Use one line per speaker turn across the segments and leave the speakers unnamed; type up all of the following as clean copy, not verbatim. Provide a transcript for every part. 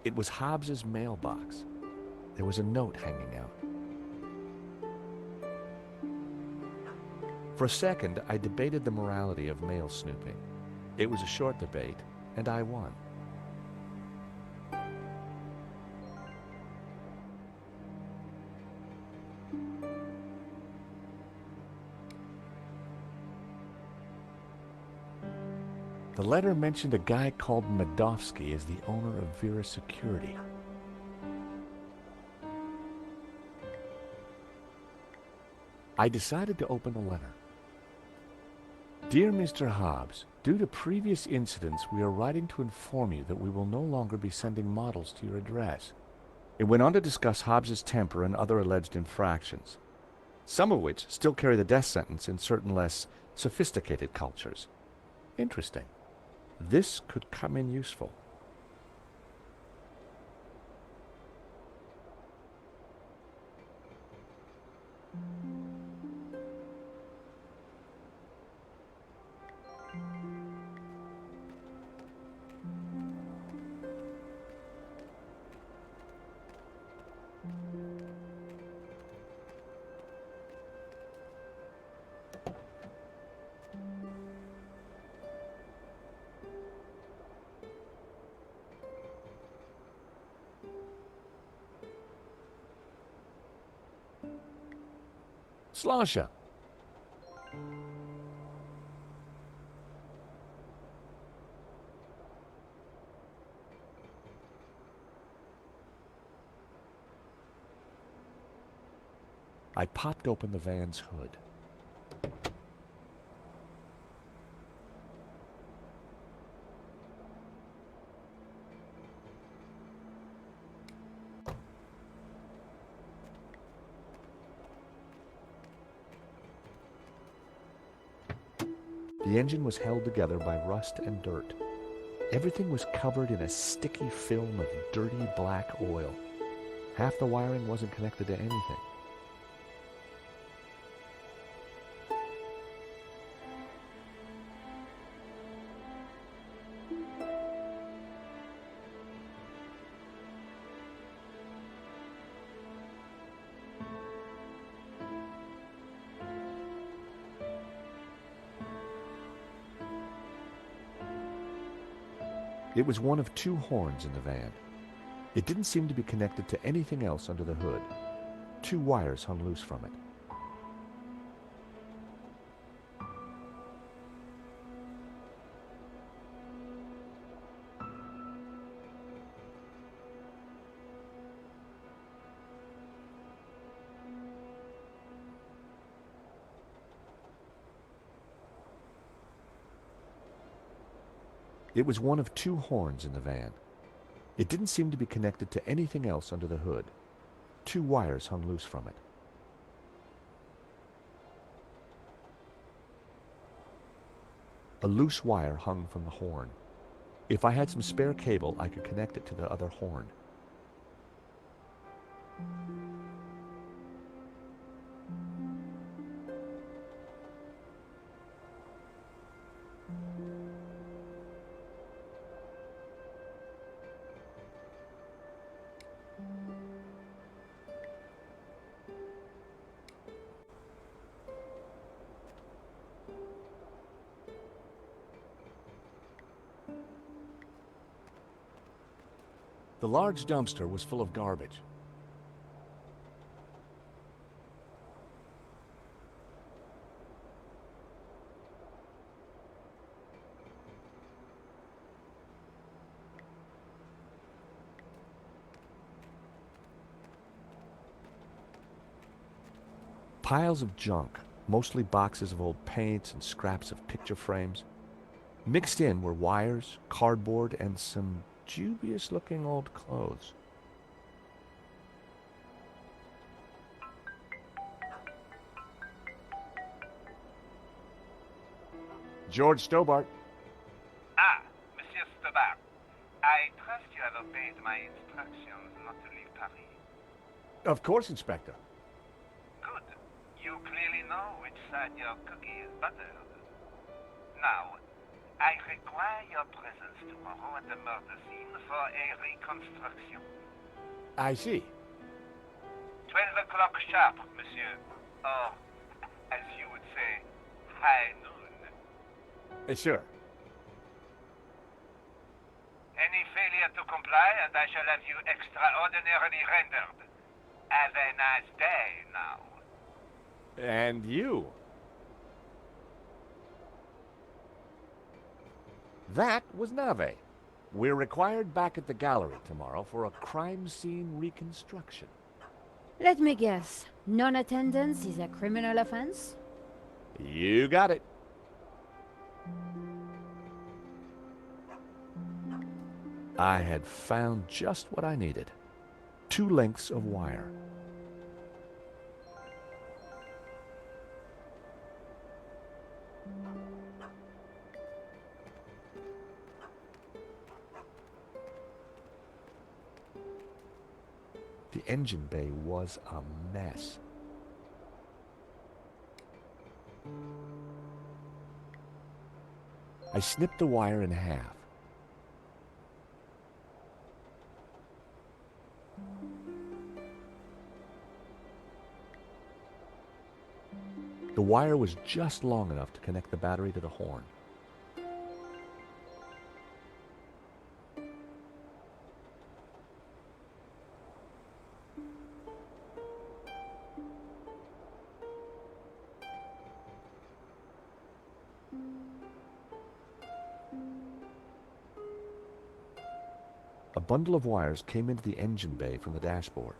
It was Hobbs's mailbox. There was a note hanging out. For a second, I debated the morality of mail snooping. It was a short debate, and I won. The letter mentioned a guy called Medovsky as the owner of Vera Security. I decided to open the letter. Dear Mr. Hobbs, due to previous incidents, we are writing to inform you that we will no longer be sending models to your address. It went on to discuss Hobbs's temper and other alleged infractions, some of which still carry the death sentence in certain less sophisticated cultures. Interesting. This could come in useful. Slasha. I popped open the van's hood. The engine was held together by rust and dirt. Everything was covered in a sticky film of dirty black oil. Half the wiring wasn't connected to anything. It was one of two horns in the van. It didn't seem to be connected to anything else under the hood. Two wires hung loose from it. It was one of two horns in the van. It didn't seem to be connected to anything else under the hood. Two wires hung loose from it. A loose wire hung from the horn. If I had some spare cable, I could connect it to the other horn. The large dumpster was full of garbage. Piles of junk, mostly boxes of old paints and scraps of picture frames. Mixed in were wires, cardboard, and some dubious-looking old clothes. George Stobart.
Ah, Monsieur Stobart. I trust you have obeyed my instructions not to leave Paris.
Of course, Inspector.
Good. You clearly know which side your cookie is buttered. Now, I require your presence tomorrow at the murder scene for a reconstruction.
I see.
12 o'clock sharp, monsieur. Or, as you would say, high noon.
Sure.
Any failure to comply, and I shall have you extraordinarily rendered. Have a nice day now.
And you. That was Nave. We're required back at the gallery tomorrow for a crime scene reconstruction.
Let me guess. Non-attendance is a criminal offense?
You got it. I had found just what I needed. 2 lengths of wire. The engine bay was a mess. I snipped the wire in half. The wire was just long enough to connect the battery to the horn. A bundle of wires came into the engine bay from the dashboard.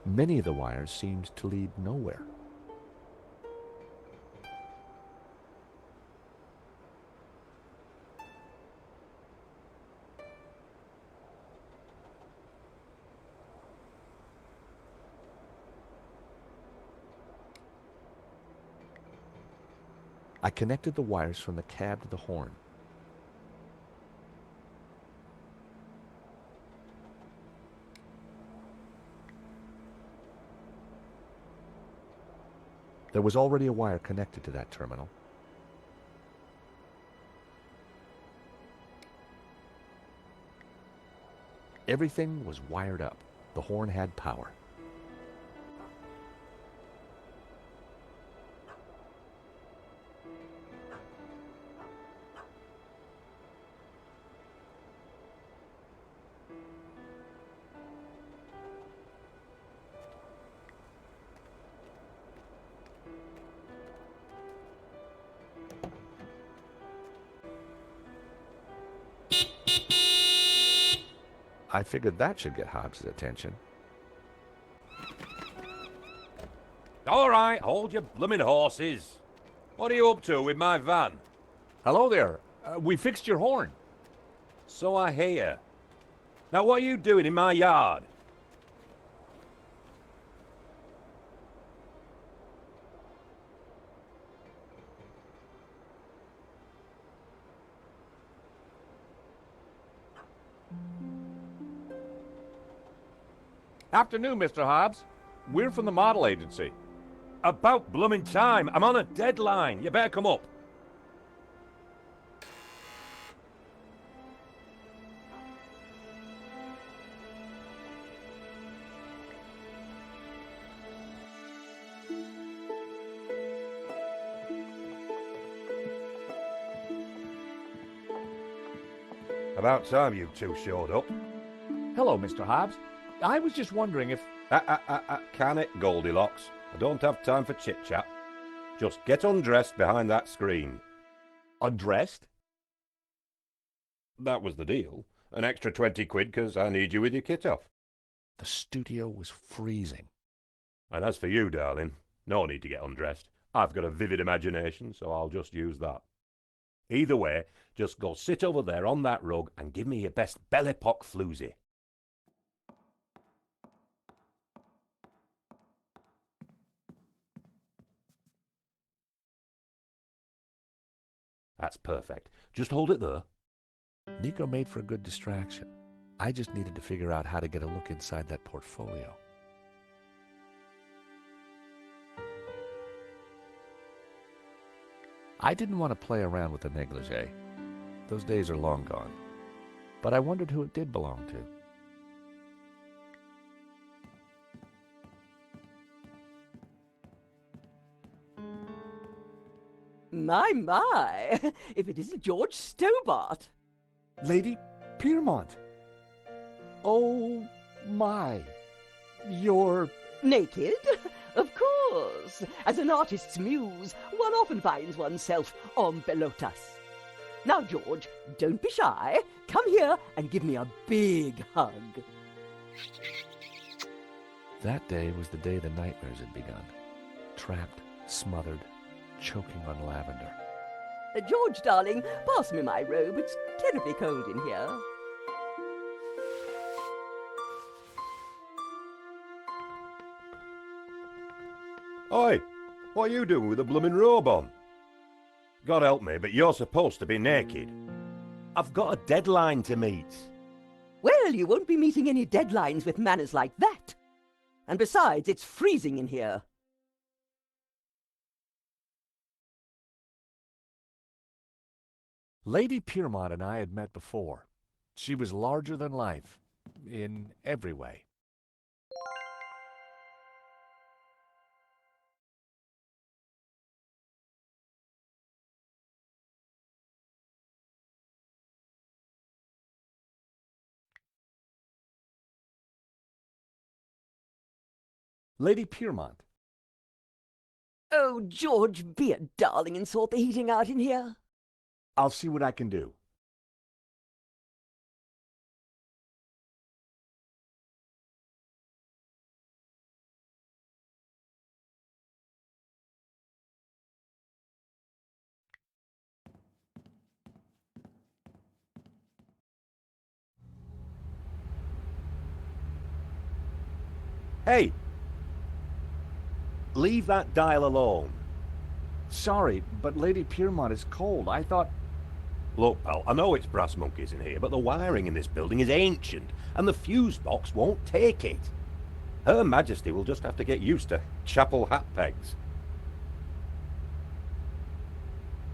Many of the wires seemed to lead nowhere. I connected the wires from the cab to the horn. There was already a wire connected to that terminal. Everything was wired up. The horn had power. I figured that should get Hobbs' attention.
All right, hold your blooming horses. What are you up to with my van?
Hello there. We fixed your horn.
So I hear. Now what are you doing in my yard?
Afternoon, Mr. Hobbs. We're from the model agency.
About blooming time. I'm on a deadline. You better come up. About time you two showed up.
Hello, Mr. Hobbs. I was just wondering if...
Can it, Goldilocks? I don't have time for chit-chat. Just get undressed behind that screen.
Undressed?
That was the deal. An extra 20 quid because I need you with your kit off.
The studio was freezing.
And as for you, darling, no need to get undressed. I've got a vivid imagination, so I'll just use that. Either way, just go sit over there on that rug and give me your best belly-pock floozy. That's perfect. Just hold it there.
Nico made for a good distraction. I just needed to figure out how to get a look inside that portfolio. I didn't want to play around with the negligee. Those days are long gone. But I wondered who it did belong to.
My, if it isn't George Stobart.
Lady Piermont! Oh my! You're...
Naked? Of course. As an artist's muse, one often finds oneself en pelotas. Now, George, don't be shy. Come here and give me a big hug.
That day was the day the nightmares had begun. Trapped, smothered, choking on lavender.
George, darling, pass me my robe. It's terribly cold in here.
Oi, what are you doing with a blooming robe on? God help me, but you're supposed to be naked. I've got a deadline to meet.
Well, you won't be meeting any deadlines with manners like that. And besides, it's freezing in here.
Lady Piermont and I had met before. She was larger than life, in every way. Lady Piermont.
Oh, George, be a darling and sort the heating out in here.
I'll see what I can do.
Hey! Leave that dial alone.
Sorry, but Lady Piermont is cold. I thought...
Look, pal, I know it's brass monkeys in here, but the wiring in this building is ancient, and the fuse box won't take it. Her Majesty will just have to get used to chapel hat pegs.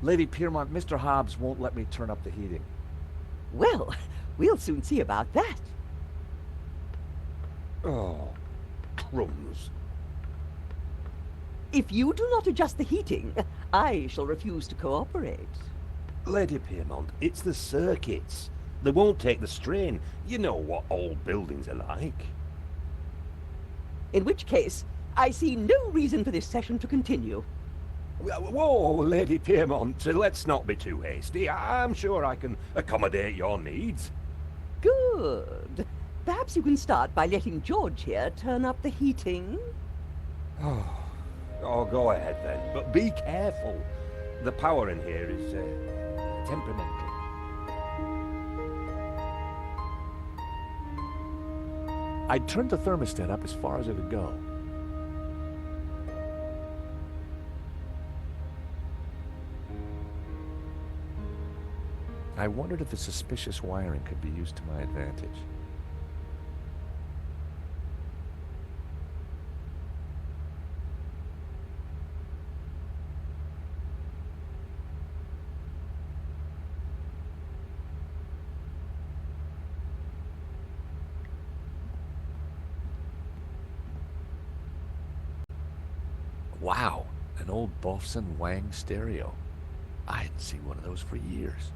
Lady Piermont, Mr. Hobbs won't let me turn up the heating.
Well, we'll soon see about that.
Oh, crumbs.
If you do not adjust the heating, I shall refuse to cooperate.
Lady Piermont, it's the circuits. They won't take the strain. You know what old buildings are like.
In which case, I see no reason for this session to continue.
Whoa, Lady Piermont, let's not be too hasty. I'm sure I can accommodate your needs.
Good. Perhaps you can start by letting George here turn up the heating.
Oh, go ahead then, but be careful. The power in here is temperamental.
I turned the thermostat up as far as it would go. I wondered if the suspicious wiring could be used to my advantage. Wow, an old Bofson Wang stereo. I hadn't seen one of those for years.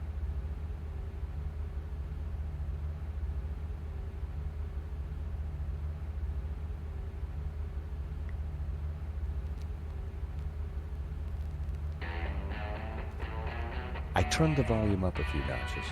I turned the volume up a few notches.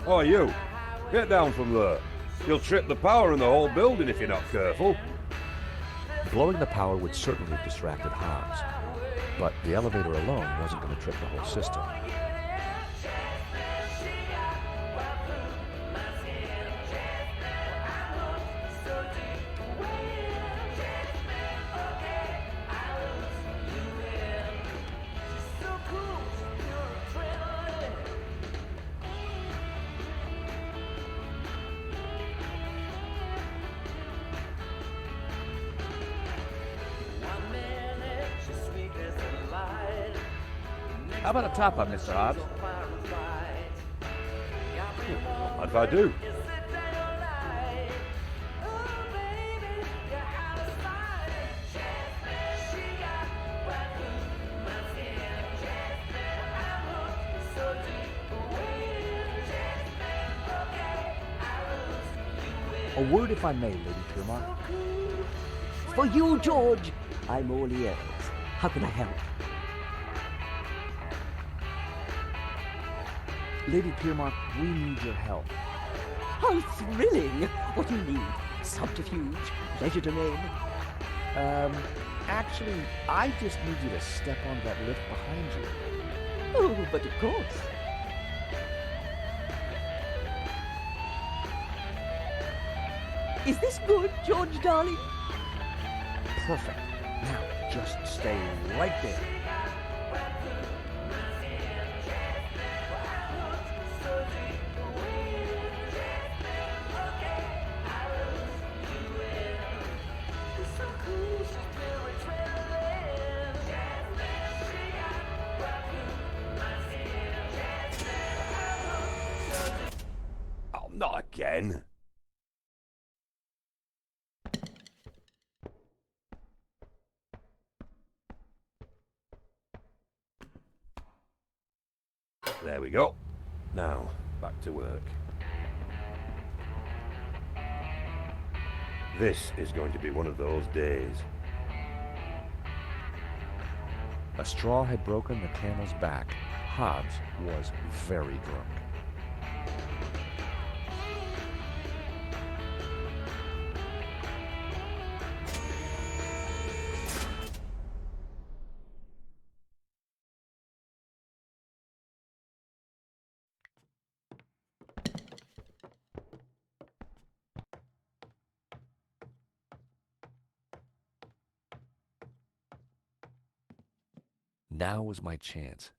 Oh, you! Get down from there. You'll trip the power in the whole building if you're not careful.
Blowing the power would certainly have distracted Hobbs, but the elevator alone wasn't going to trip the whole system. How about a top-up, Mr. Hobbs?
What if I do?
A word, if I may, Lady Piermont.
For you, George, I'm all ears. How can I help?
Lady Piermont, we need your help.
How thrilling! What do you need? Subterfuge? Legerdemain?
Actually, I just need you to step on that lift behind you.
Oh, but of course. Is this good, George, darling?
Perfect. Now, just stay right there.
Oh, not again. There we go. Now, back to work. This is going to be one of those days.
A straw had broken the camel's back. Hobbs was very drunk. Now was my chance.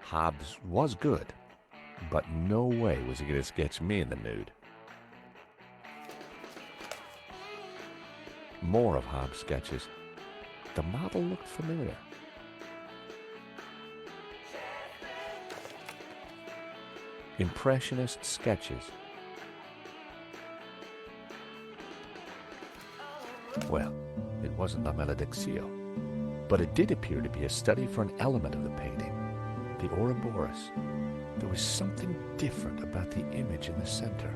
Hobbs was good, but no way was he going to sketch me in the nude. More of Hobbs' sketches. The model looked familiar. Impressionist sketches. Well, it wasn't La Maledictio, but it did appear to be a study for an element of the painting, the Ouroboros. There was something different about the image in the center.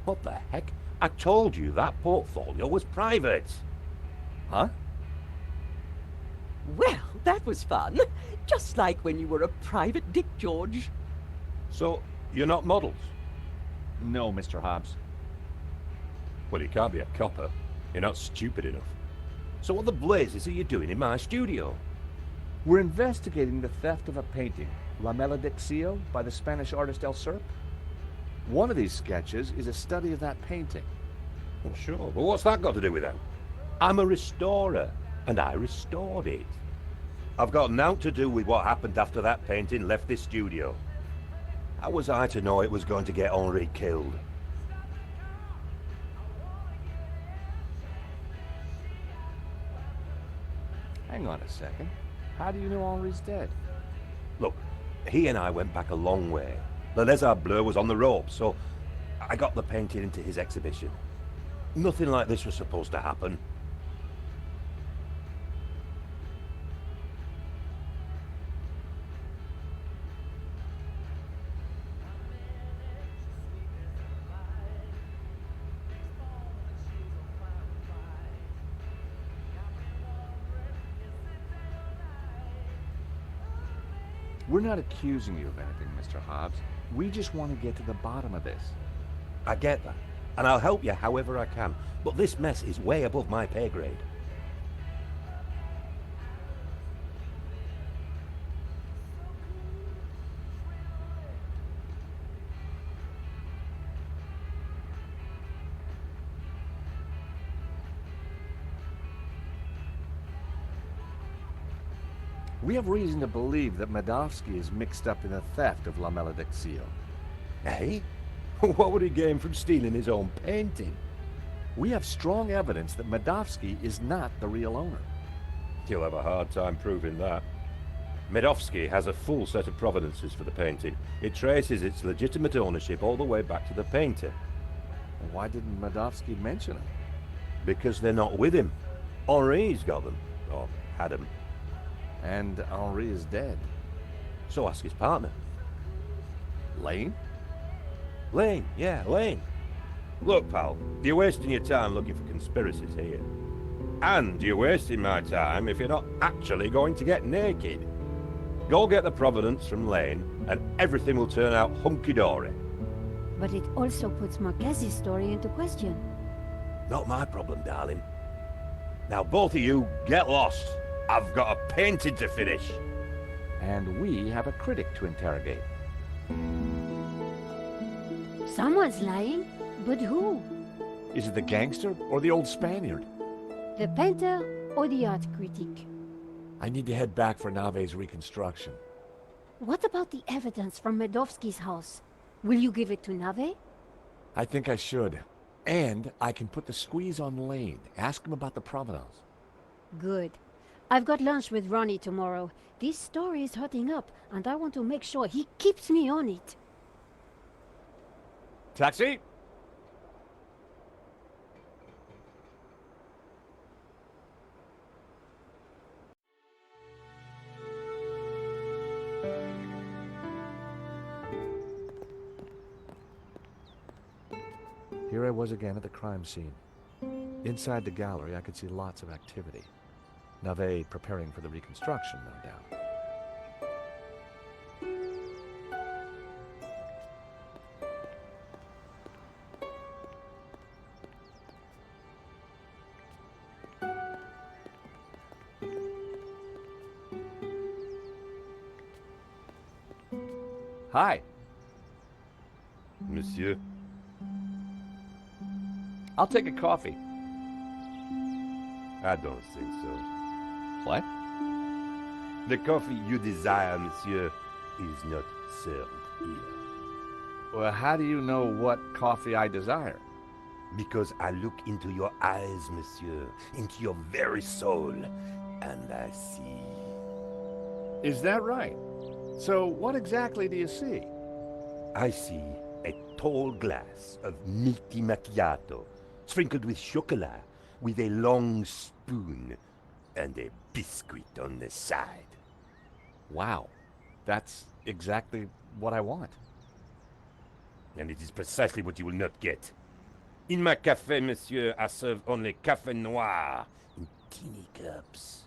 What the heck? I told you that portfolio was private.
Huh?
Well, that was fun. Just like when you were a private dick, George.
So, you're not models?
No, Mr. Hobbs.
Well, you can't be a copper. You're not stupid enough. So what the blazes are you doing in my studio?
We're investigating the theft of a painting, La Maledictio, by the Spanish artist El Serp. One of these sketches is a study of that painting.
Well, sure, but what's that got to do with that? I'm a restorer, and I restored it. I've got naught to do with what happened after that painting left this studio. How was I to know it was going to get Henri killed?
Hang on a second. How do you know Henri's dead?
Look, he and I went back a long way. Le Lézard Bleu was on the ropes, so I got the painting into his exhibition. Nothing like this was supposed to happen.
We're not accusing you of anything, Mr. Hobbs. We just want to get to the bottom of this.
I get that, and I'll help you however I can, but this mess is way above my pay grade.
We have reason to believe that Medovsky is mixed up in the theft of La Maledicción.
Eh? What would he gain from stealing his own painting?
We have strong evidence that Medovsky is not the real owner.
You'll have a hard time proving that. Medovsky has a full set of provenances for the painting. It traces its legitimate ownership all the way back to the painter.
Why didn't Medovsky mention it?
Because they're not with him. Henri's got them. Or had them.
And Henri is dead.
So ask his partner.
Lane?
Lane, yeah, Lane. Look, pal, you're wasting your time looking for conspiracies here. And you're wasting my time if you're not actually going to get naked. Go get the provenance from Lane, and everything will turn out hunky-dory.
But it also puts Marquez's story into question.
Not my problem, darling. Now both of you, get lost. I've got a painting to finish.
And we have a critic to interrogate.
Someone's lying, but who?
Is it the gangster or the old Spaniard?
The painter or the art critic?
I need to head back for Nave's reconstruction.
What about the evidence from Medovsky's house? Will you give it to Nave?
I think I should. And I can put the squeeze on Lane. Ask him about the provenance.
Good. I've got lunch with Ronnie tomorrow. This story is hotting up, and I want to make sure he keeps me on it.
Taxi? Here I was again at the crime scene. Inside the gallery, I could see lots of activity. Nave preparing for the reconstruction, no doubt. Hi.
Monsieur?
I'll take a coffee.
I don't think so.
What?
The coffee you desire, monsieur, is not served here.
Well, how do you know what coffee I desire?
Because I look into your eyes, monsieur, into your very soul, and I see.
Is that right? So what exactly do you see?
I see a tall glass of milky macchiato, sprinkled with chocolat, with a long spoon, and a biscuit on the side.
Wow. That's exactly what I want.
And it is precisely what you will not get. In my café, monsieur, I serve only café noir in teeny cups.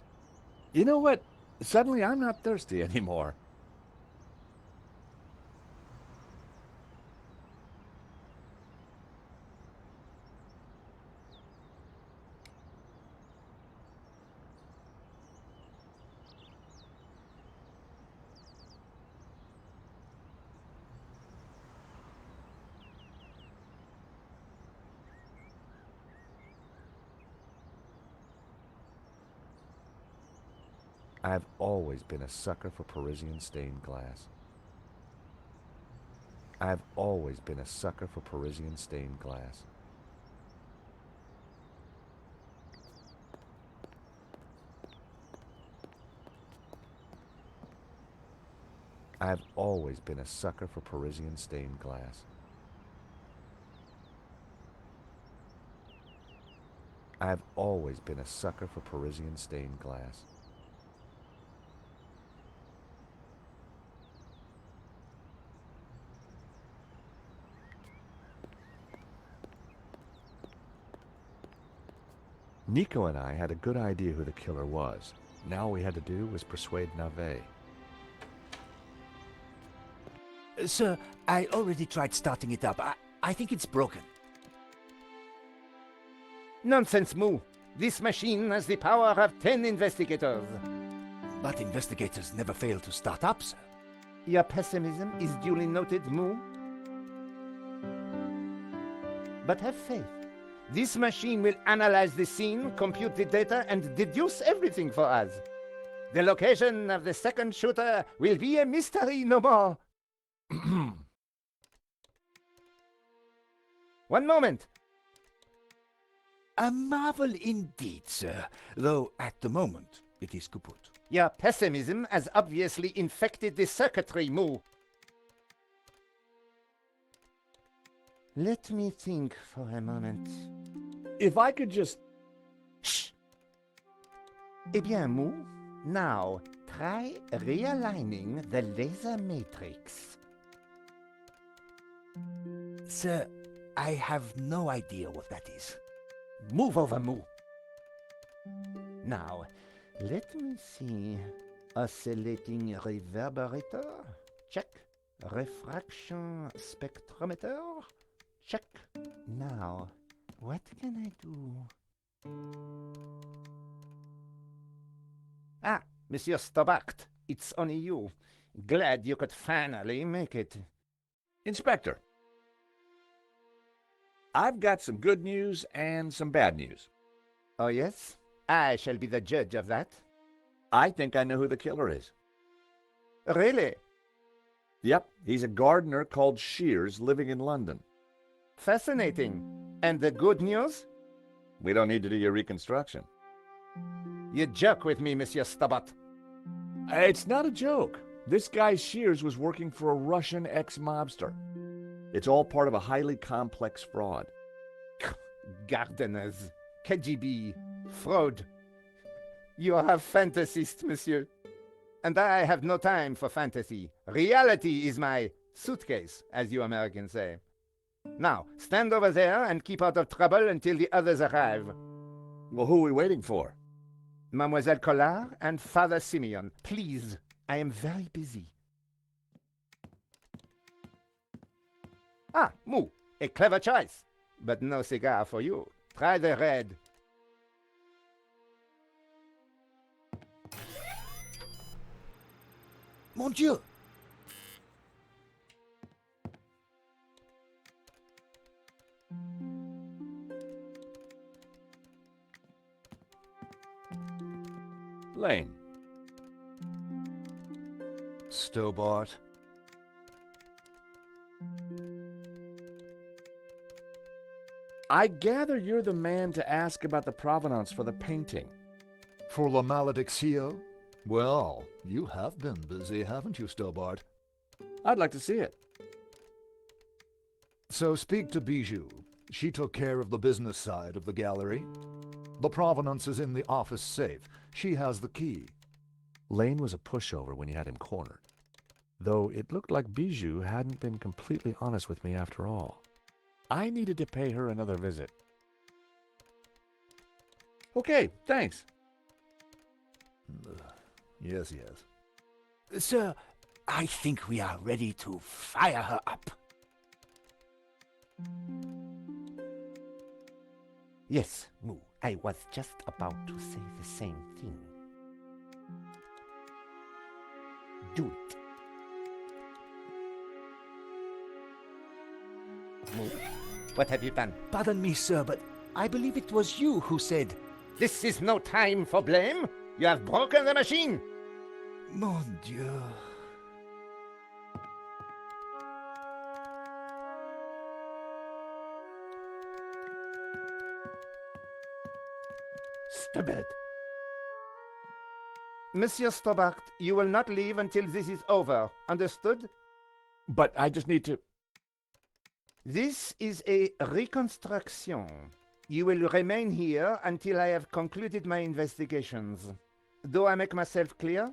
You know what? Suddenly I'm not thirsty anymore. I've always been a sucker for Parisian stained glass. I've always been a sucker for Parisian stained glass. I've always been a sucker for Parisian stained glass. I've always been a sucker for Parisian stained glass. Nico and I had a good idea who the killer was. Now all we had to do was persuade Nave.
Sir, I already tried starting it up. I think it's broken.
Nonsense, Moo. This machine has the power of 10 investigators.
But investigators never fail to start up, sir.
Your pessimism is duly noted, Moo. But have faith. This machine will analyze the scene, compute the data, and deduce everything for us. The location of the second shooter will be a mystery no more. One moment.
A marvel indeed, sir, though at the moment it is kaput.
Your pessimism has obviously infected the circuitry, Moo. Let me think for a moment.
If I could just...
Shh! Eh bien, Moo, now try realigning the laser matrix.
Sir, I have no idea what that is.
Move over, Moo. Now, let me see. Oscillating reverberator? Check. Refraction spectrometer? Check. Now, what can I do? Ah, Monsieur Stobart, it's only you. Glad you could finally make it.
Inspector, I've got some good news and some bad news.
Oh, yes? I shall be the judge of that.
I think I know who the killer is.
Really?
Yep, he's a gardener called Shears living in London.
Fascinating. And the good news?
We don't need to do your reconstruction.
You joke with me, Monsieur Stobart.
It's not a joke. This guy Shears was working for a Russian ex-mobster. It's all part of a highly complex fraud.
Gardeners, KGB, fraud. You are a fantasist, monsieur. And I have no time for fantasy. Reality is my suitcase, as you Americans say. Now, stand over there and keep out of trouble until the others arrive.
Well, who are we waiting for?
Mademoiselle Collard and Father Simeon, please. I am very busy. Ah, Moo, a clever choice. But no cigar for you. Try the red.
Mon Dieu!
Lane.
Stobart.
I gather you're the man to ask about the provenance for the painting.
For La Malediccio? Well, you have been busy, haven't you, Stobart?
I'd like to see it.
So speak to Bijou. She took care of the business side of the gallery. The provenance is in the office safe. She has the key.
Lane was a pushover when you had him cornered. Though it looked like Bijou hadn't been completely honest with me after all. I needed to pay her another visit. Okay, thanks.
Yes, yes.
Sir, I think we are ready to fire her up.
Yes, Moo, I was just about to say the same thing. Do it. Moo, what have you done?
Pardon me, sir, but I believe it was you who said,
This is no time for blame. You have broken the machine.
Mon Dieu.
Stupid. Monsieur Stobart, you will not leave until this is over. Understood?
But I just need to...
This is a reconstruction. You will remain here until I have concluded my investigations. Do I make myself clear?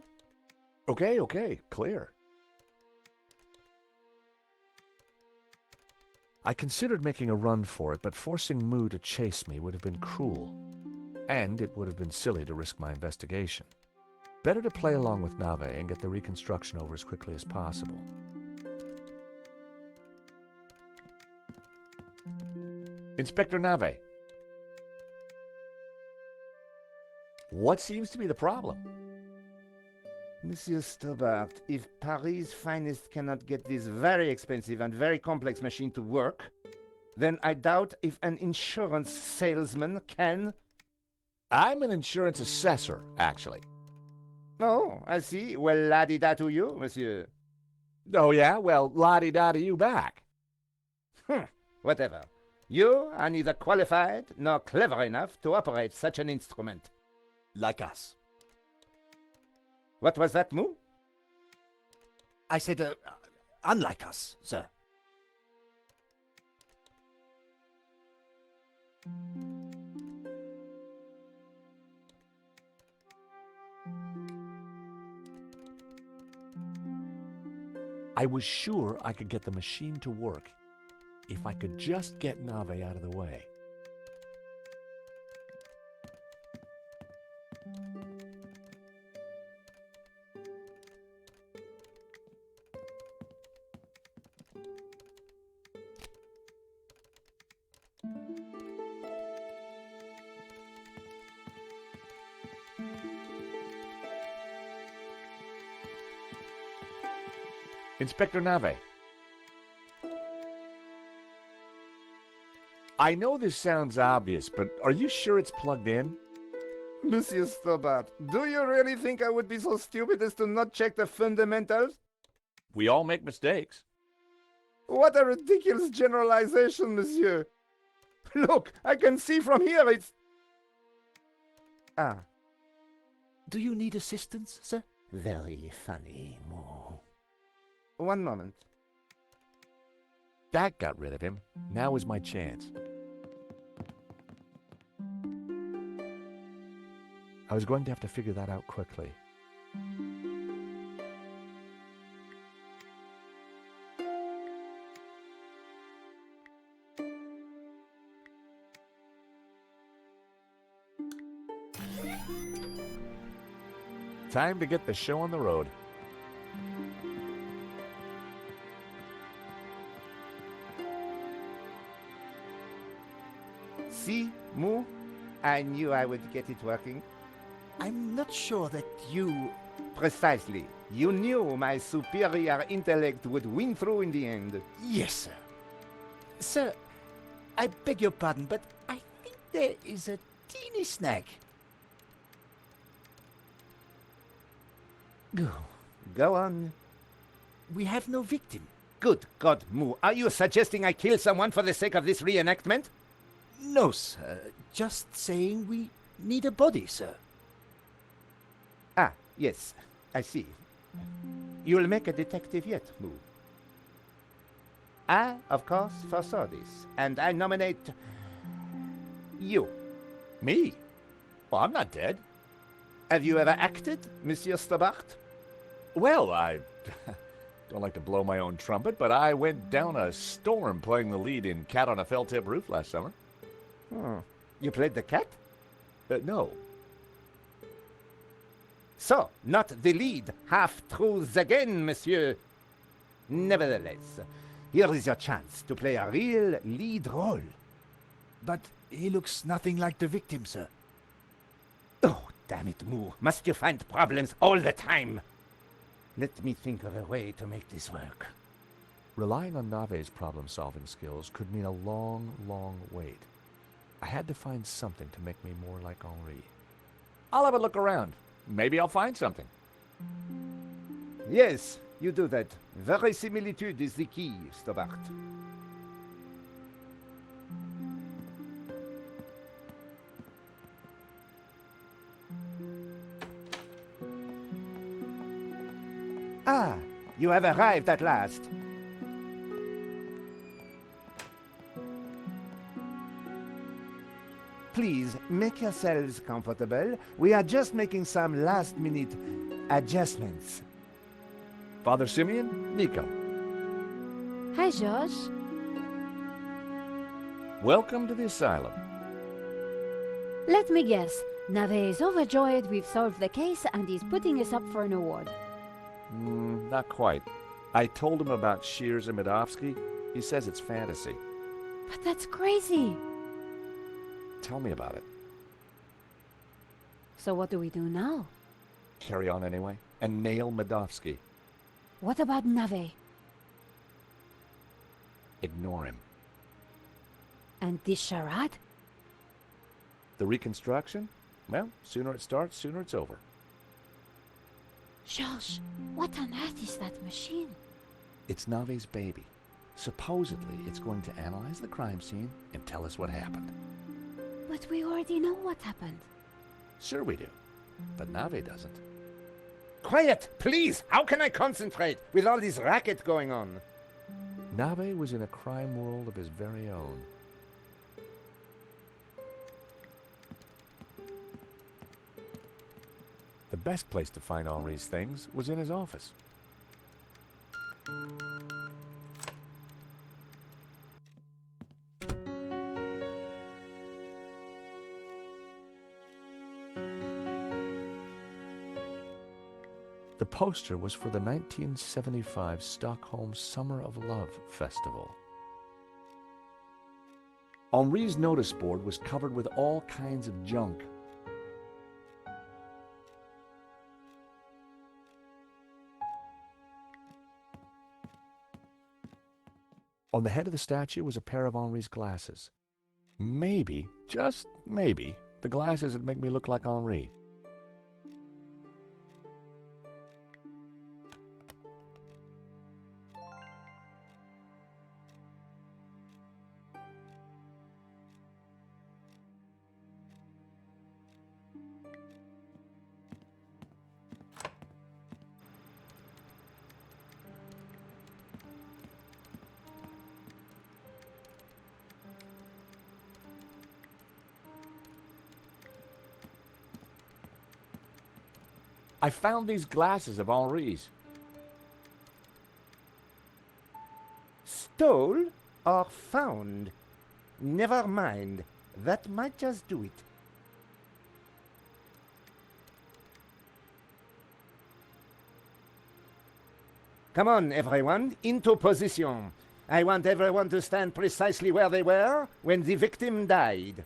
Okay, clear. I considered making a run for it, but forcing Moo to chase me would have been cruel. And it would have been silly to risk my investigation. Better to play along with Nave and get the reconstruction over as quickly as possible. Inspector Nave. What seems to be the problem?
Monsieur Stobart, if Paris' finest cannot get this very expensive and very complex machine to work, then I doubt if an insurance salesman can...
I'm an insurance assessor, actually.
Oh, I see. Well, la-di-da to you, monsieur.
Oh, yeah? Well, la-di-da to you back.
Whatever. You are neither qualified nor clever enough to operate such an instrument.
Like us.
What was that, Moo?
I said, unlike us, sir.
I was sure I could get the machine to work if I could just get Nave out of the way. Inspector Nave. I know this sounds obvious, but are you sure it's plugged in?
Monsieur Stobart, do you really think I would be so stupid as to not check the fundamentals?
We all make mistakes.
What a ridiculous generalization, monsieur. Look, I can see from here it's... Ah,
Do you need assistance, sir?
very funny, Moo. One moment.
That got rid of him. Now is my chance. I was going to have to figure that out quickly. Time to get the show on the road.
See, Moo? I knew I would get it working.
I'm not sure that you...
Precisely. You knew my superior intellect would win through in the end.
Yes, sir. Sir, I beg your pardon, but I think there is a teeny snag.
Go on.
We have no victim.
Good God, Moo. Are you suggesting I kill someone for the sake of this reenactment?
No, sir. Just saying we need a body, sir.
Ah, yes. I see. You'll make a detective yet, Moo. I, of course, foresaw this, and I nominate... you.
Me? Well, I'm not dead.
Have you ever acted, Monsieur Stobart?
Well, I don't like to blow my own trumpet, but I went down a storm playing the lead in Cat on a Felt-Tip Roof last summer.
You played the cat?
No.
So, not the lead. Half-truths again, monsieur. Nevertheless, here is your chance to play a real lead role.
But he looks nothing like the victim, sir.
Oh, damn it, Moo. Must you find problems all the time? Let me think of a way to make this work.
Relying on Nave's problem-solving skills could mean a long, long wait. I had to find something to make me more like Henri. I'll have a look around. Maybe I'll find something.
Yes, you do that. Verisimilitude is the key, Stobart. Ah, you have arrived at last. Please, make yourselves comfortable. We are just making some last-minute adjustments.
Father Simeon, Nico.
Hi, George.
Welcome to the asylum.
Let me guess. Nave is overjoyed we've solved the case and he's putting us up for an award.
Not quite. I told him about Shears and Medovsky. He says it's fantasy.
But that's crazy.
Tell me about it.
So what do we do now?
Carry on anyway, and nail Medovsky.
What about Nave?
Ignore him.
And this charade?
The reconstruction? Well, sooner it starts, sooner it's over.
George, what on earth is that machine?
It's Nave's baby. Supposedly, it's going to analyze the crime scene and tell us what happened.
But we already know what happened.
Sure we do, but Nave doesn't.
Quiet, please! How can I concentrate with all this racket going on?
Nave was in a crime world of his very own. The best place to find Henri's things was in his office. The poster was for the 1975 Stockholm Summer of Love Festival. Henri's notice board was covered with all kinds of junk. On the head of the statue was a pair of Henri's glasses. Maybe, just maybe, the glasses would make me look like Henri. I found these glasses of Henri's.
Stole or found? Never mind. That might just do it. Come on, everyone, into position. I want everyone to stand precisely where they were when the victim died.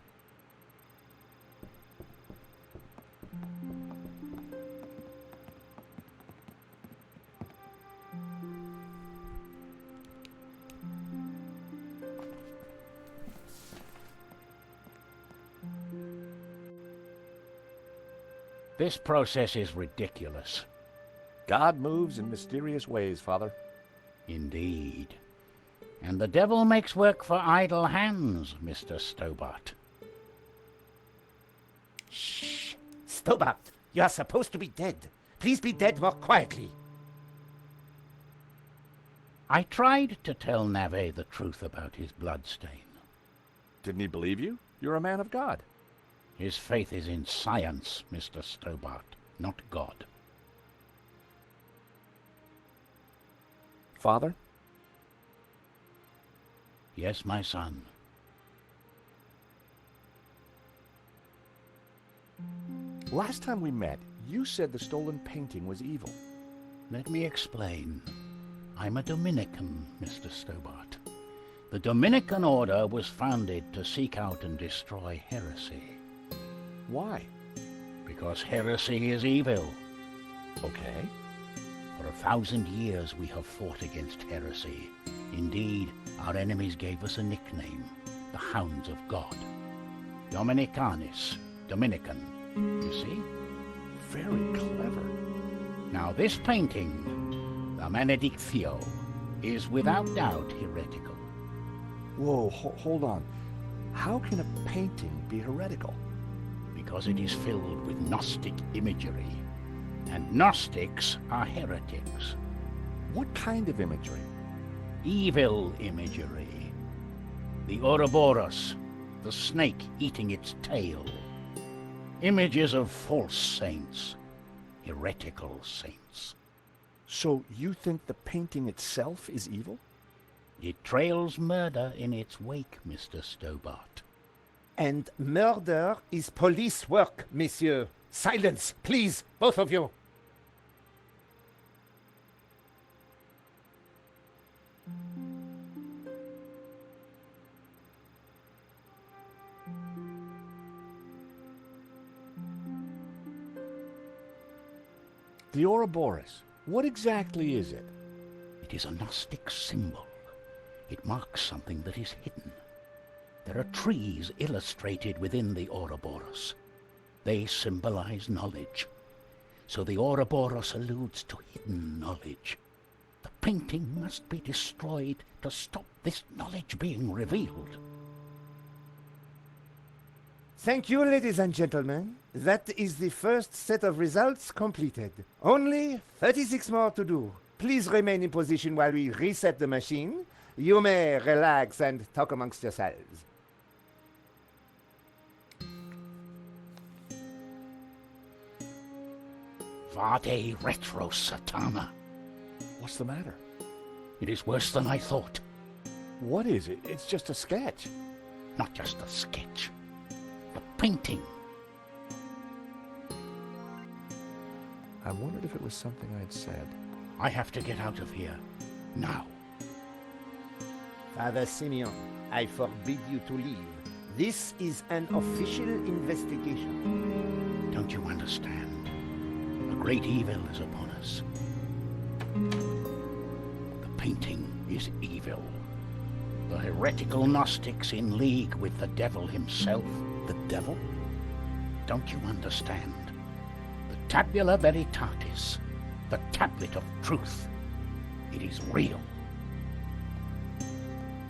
This process is ridiculous.
God moves in mysterious ways, Father.
Indeed. And the devil makes work for idle hands, Mr. Stobart.
Shh! Stobart, you are supposed to be dead. Please be dead more quietly.
I tried to tell Nave the truth about his bloodstain.
Didn't he believe you? You're a man of God.
His faith is in science, Mr. Stobart, not God.
Father?
Yes, my son.
Last time we met, you said the stolen painting was evil.
Let me explain. I'm a Dominican, Mr. Stobart. The Dominican order was founded to seek out and destroy heresy.
Why?
Because heresy is evil.
Okay.
For 1,000 years we have fought against heresy. Indeed, our enemies gave us a nickname, the Hounds of God. Dominicanis, Dominican, you see?
Very clever.
Now this painting, the Benedictio, is without doubt heretical.
Whoa, hold on. How can a painting be heretical?
Because it is filled with Gnostic imagery. And Gnostics are heretics.
What kind of imagery?
Evil imagery. The Ouroboros, the snake eating its tail. Images of false saints, heretical saints.
So you think the painting itself is evil?
It trails murder in its wake, Mr. Stobart.
And murder is police work, monsieur. Silence, please, both of you.
The Ouroboros, what exactly is it?
It is a Gnostic symbol. It marks something that is hidden. There are trees illustrated within the Ouroboros. They symbolize knowledge. so the Ouroboros alludes to hidden knowledge. The painting must be destroyed to stop this knowledge being revealed.
Thank you, ladies and gentlemen. That is the first set of results completed. Only 36 more to do. Please remain in position while we reset the machine. You may relax and talk amongst yourselves.
Vade retro, Satana.
What's the matter?
It is worse than I thought.
What is it? It's just a sketch.
Not just a sketch. The painting.
I wondered if it was something I'd said.
I have to get out of here. Now.
Father Simeon, I forbid you to leave. This is an official investigation.
Don't you understand? A great evil is upon us. The painting is evil. The heretical Gnostics in league with the devil himself.
The devil?
Don't you understand? The Tabula Veritatis, the tablet of truth. It is real.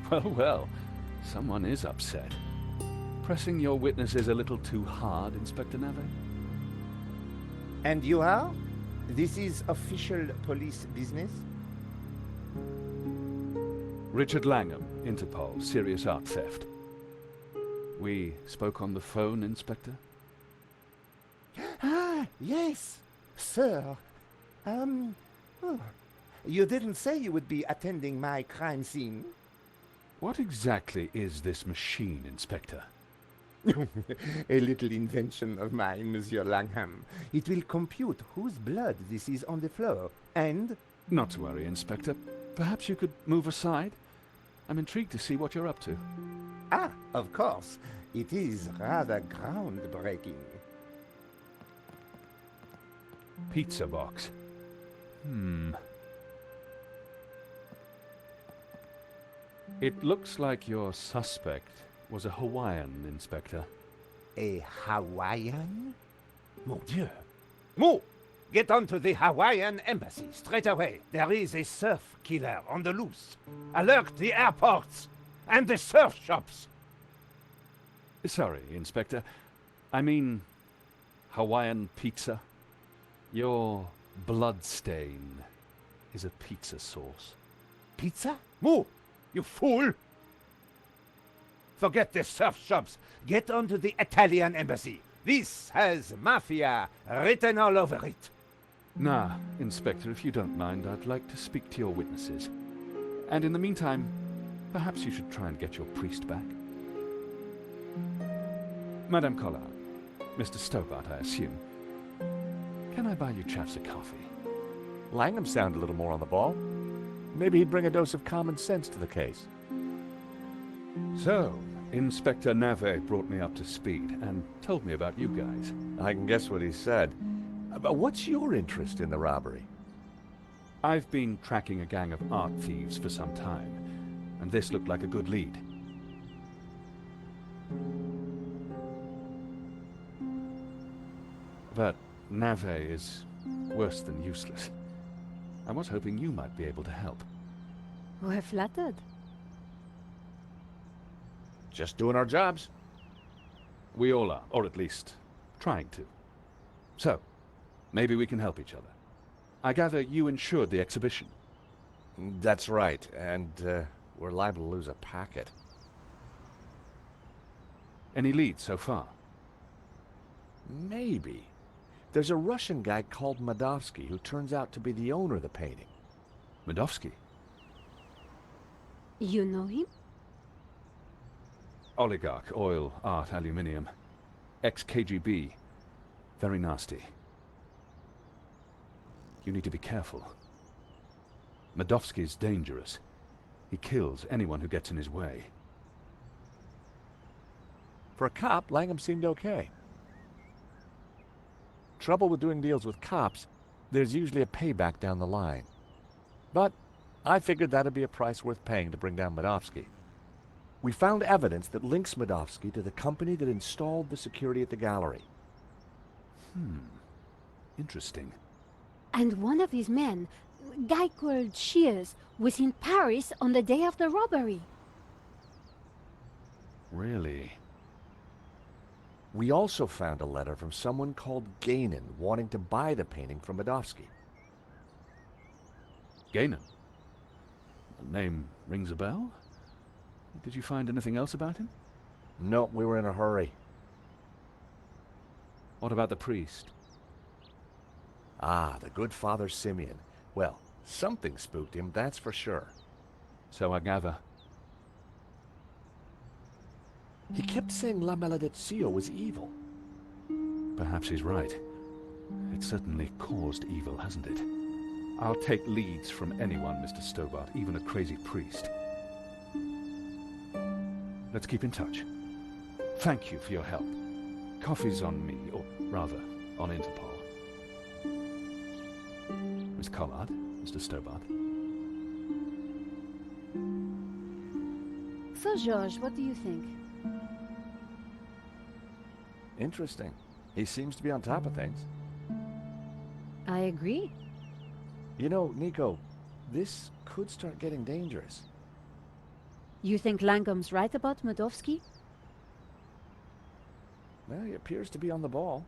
Well, well, someone is upset. Pressing your witnesses a little too hard, Inspector Nave?
And you are? This is official police business?
Richard Langham, Interpol, serious art theft. We spoke on the phone, Inspector?
Ah, yes, sir. You didn't say you would be attending my crime scene.
What exactly is this machine, Inspector?
A little invention of mine, Monsieur Langham. It will compute whose blood this is on the floor, and...
Not to worry, Inspector. Perhaps you could move aside? I'm intrigued to see what you're up to.
Ah, of course. It is rather groundbreaking.
Pizza box. It looks like your suspect was a Hawaiian, Inspector.
A Hawaiian? Mon Dieu. Mo! Get on to the Hawaiian embassy straight away. There is a surf killer on the loose. Alert the airports and the surf shops.
Sorry, Inspector. I mean, Hawaiian pizza. Your blood stain is a pizza sauce.
Pizza? Mo! You fool! Forget the surf shops. Get on to the Italian embassy. This has mafia written all over it.
Nah, Inspector, if you don't mind, I'd like to speak to your witnesses. And in the meantime, perhaps you should try and get your priest back. Madame Collard, Mr. Stobart, I assume. Can I buy you chaps a coffee?
Langham sounded a little more on the ball. Maybe he'd bring a dose of common sense to the case.
So, Inspector Nave brought me up to speed and told me about you guys.
I can guess what he said. But what's your interest in the robbery?
I've been tracking a gang of art thieves for some time, and this looked like a good lead. But Nave is worse than useless. I was hoping you might be able to help.
We're flattered.
Just doing our jobs.
We all are, or at least trying to. So, maybe we can help each other. I gather you insured the exhibition.
That's right, and we're liable to lose a packet.
Any leads so far?
Maybe. There's a Russian guy called Madovsky who turns out to be the owner of the painting.
Madovsky?
You know him?
Oligarch, oil, art, aluminium. Ex-KGB. Very nasty. You need to be careful. Madovsky's dangerous. He kills anyone who gets in his way.
For a cop, Langham seemed okay. Trouble with doing deals with cops, there's usually a payback down the line. But I figured that'd be a price worth paying to bring down Madovsky. We found evidence that links Madovsky to the company that installed the security at the gallery.
Interesting.
And one of his men, a guy called Shears, was in Paris on the day of the robbery.
Really?
We also found a letter from someone called Gainan wanting to buy the painting from Medovsky.
Gainan? The name rings a bell? Did you find anything else about him?
No, we were in a hurry.
What about the priest?
Ah, the good Father Simeon. Well, something spooked him, that's for sure.
So I gather.
He kept saying La Maledizio was evil.
Perhaps he's right. It certainly caused evil, hasn't it? I'll take leads from anyone, Mr. Stobart, even a crazy priest. Let's keep in touch. Thank you for your help. Coffee's on me, or rather, on Interpol. Miss Collard, Mr. Stobart.
So, George, what do you think?
Interesting. He seems to be on top of things.
I agree.
You know, Nico, this could start getting dangerous.
You think Langham's right about Medovsky?
Well, he appears to be on the ball.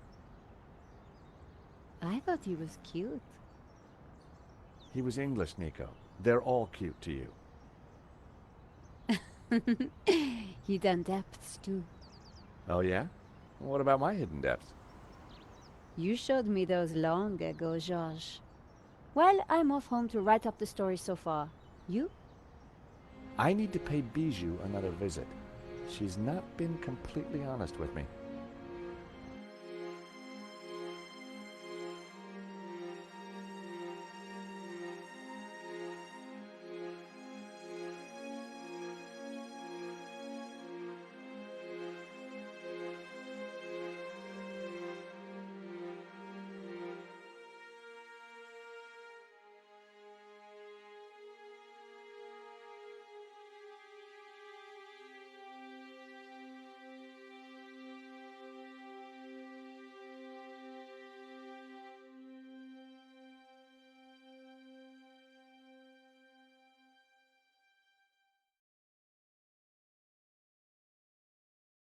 I thought he was cute.
He was English, Nico. They're all cute to you.
Hidden depths, too.
Oh, yeah? What about my hidden depths?
You showed me those long ago, Georges. Well, I'm off home to write up the story so far. You?
I need to pay Bijou another visit. She's not been completely honest with me.